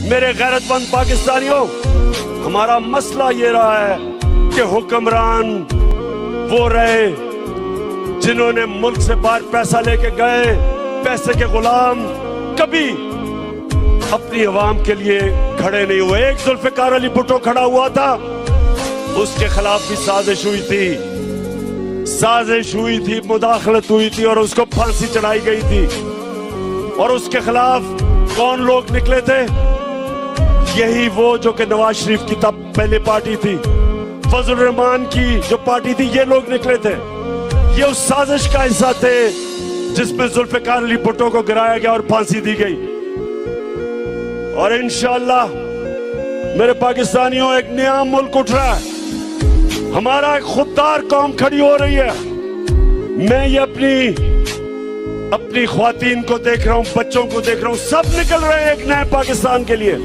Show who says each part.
Speaker 1: میرے غیرت مند پاکستانیوں، ہمارا مسئلہ یہ رہا ہے کہ حکمران وہ رہے جنہوں نے ملک سے باہر پیسہ لے کے گئے، پیسے کے غلام کبھی اپنی عوام کے لیے کھڑے نہیں ہوئے۔ ایک ذوالفقار علی بھٹو کھڑا ہوا تھا، اس کے خلاف بھی سازش ہوئی تھی، مداخلت ہوئی تھی اور اس کو پھانسی چڑھائی گئی تھی۔ اور اس کے خلاف کون لوگ نکلے تھے؟ یہی وہ جو کہ نواز شریف کی تب پہلے پارٹی تھی، فضل الرحمان کی جو پارٹی تھی، یہ لوگ نکلے تھے۔ یہ اس سازش کا حصہ تھے جس میں ذوالفقار علی بھٹو کو گرایا گیا اور پھانسی دی گئی۔ اور انشاءاللہ میرے پاکستانیوں، ایک نیا ملک اٹھ رہا ہے، ہمارا ایک خوددار قوم کھڑی ہو رہی ہے۔ میں یہ اپنی خواتین کو دیکھ رہا ہوں، بچوں کو دیکھ رہا ہوں، سب نکل رہے ہیں ایک نئے پاکستان کے لیے۔